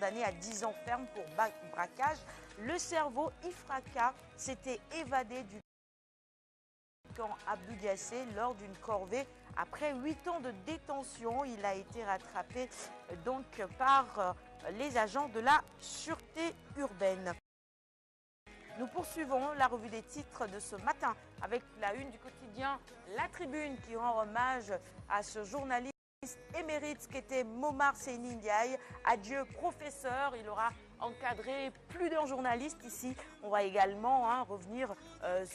condamné à 10 ans ferme pour braquage. Le cerveau Ifraka s'était évadé du camp Abdou Diassé lors d'une corvée. Après 8 ans de détention, il a été rattrapé donc par les agents de la sûreté urbaine. Nous poursuivons la revue des titres de ce matin avec la une du quotidien La Tribune qui rend hommage à ce journaliste émérite qu'était Momar Seyni Ndiaye. Adieu professeur, il aura encadré plus d'un journaliste ici. On va également revenir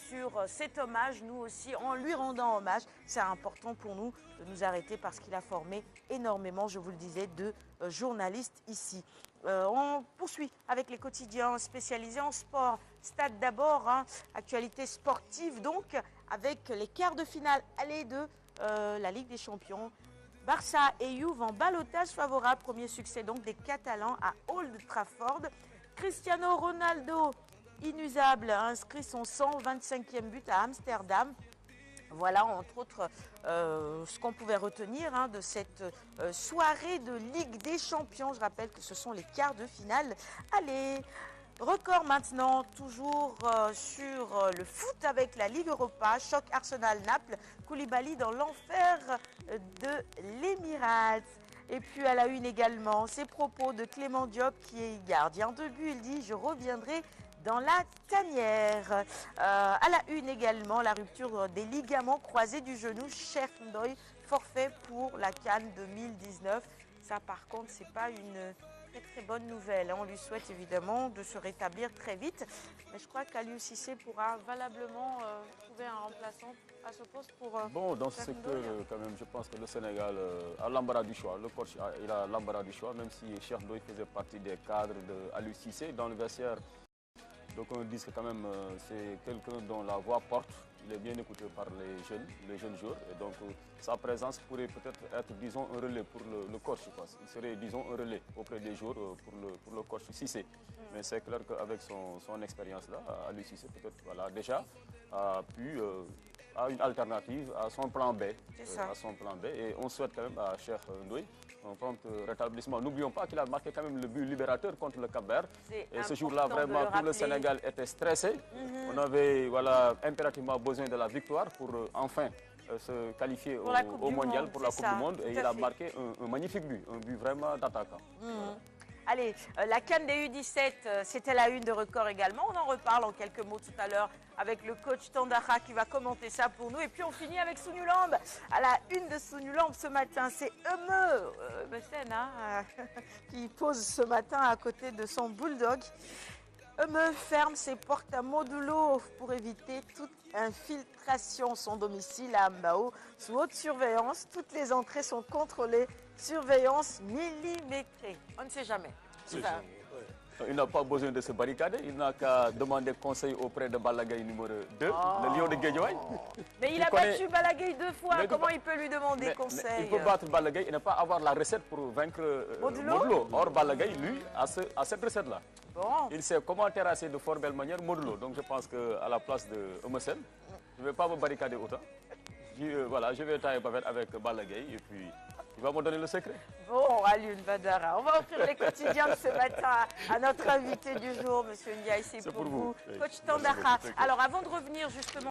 sur cet hommage, nous aussi, en lui rendant hommage. C'est important pour nous de nous arrêter parce qu'il a formé énormément, je vous le disais, de journalistes ici. On poursuit avec les quotidiens spécialisés en sport. Stade d'abord, actualité sportive donc, avec les quarts de finale aller de la Ligue des Champions. Barça et Juve en ballottage favorable. Premier succès donc des Catalans à Old Trafford. Cristiano Ronaldo, inusable, a inscrit son 125e but à Amsterdam. Voilà, entre autres, ce qu'on pouvait retenir de cette soirée de Ligue des Champions. Je rappelle que ce sont les quarts de finale. Allez, record maintenant, toujours sur le foot avec la Ligue Europa. Choc Arsenal-Naples, Koulibaly dans l'enfer de l'Émirat. Et puis à la une également, ces propos de Clément Diop qui est gardien de but. Il dit « Je reviendrai dans la tanière ». À la une également, la rupture des ligaments croisés du genou. Cheikh Ndoye, forfait pour la CAN 2019. Ça par contre, c'est pas une très bonne nouvelle. On lui souhaite évidemment de se rétablir très vite. Mais je crois qu'Aliou Cissé pourra valablement trouver un remplaçant à ce poste pour... Bon, dans ce secteur, quand même, je pense que le Sénégal a l'embarras du choix. Le coach il a l'embarras du choix, même si Cheikh Ndoye faisait partie des cadres d'Aliou Cissé dans le vestiaire. Donc on dit que quand même c'est quelqu'un dont la voix porte. Il est bien écouté par les jeunes joueurs. Et donc sa présence pourrait peut-être être, disons, un relais pour le coach. Il serait, disons, un relais auprès des joueurs pour le coach Cissé. Mais c'est clair qu'avec son expérience-là, Aliou Cissé peut-être voilà, déjà a une alternative à son plan B. Et on souhaite quand même à Cheikh Ndoye un prompt rétablissement. N'oublions pas qu'il a marqué quand même le but libérateur contre le Cap-Vert. Et ce jour-là, vraiment, tout le Sénégal était stressé. On avait impérativement besoin de la victoire pour enfin se qualifier au mondial, pour la Coupe du Monde. Et il a marqué un magnifique but, un but vraiment d'attaquant. Allez, la CAN des U17, c'était la une de record également. On en reparle en quelques mots tout à l'heure avec le coach Tandara qui va commenter ça pour nous. Et puis on finit avec Sounoulambe. À la une de Sounoulambe ce matin, c'est Eumeu qui pose ce matin à côté de son bulldog. Eumeu ferme ses portes à modulo pour éviter toute infiltration. Son domicile à Mbao sous haute surveillance. Toutes les entrées sont contrôlées. Surveillance millimétrée. On ne sait jamais. Il n'a pas besoin de se barricader. Il n'a qu'à demander conseil auprès de Balla Gaye numéro 2, le lion de Guédiawaye. Mais il a battu Balla Gaye 2 fois. Comment il peut lui demander conseil? Il peut battre Balla Gaye et ne pas avoir la recette pour vaincre Modulo. Or, Balla Gaye, lui, a cette recette-là. Bon. Il sait comment terrasser de fort belle manière Modulo. Donc je pense qu'à la place de Eumeu Sène, je ne vais pas me barricader autant. Je vais tailler avec Balla Gaye et puis il va me donner le secret. Bon, Alioune Badara, on va offrir les quotidiens de ce matin à notre invité du jour, M. Ndiaye. C'est pour vous, coach Tandara. Alors avant de revenir justement...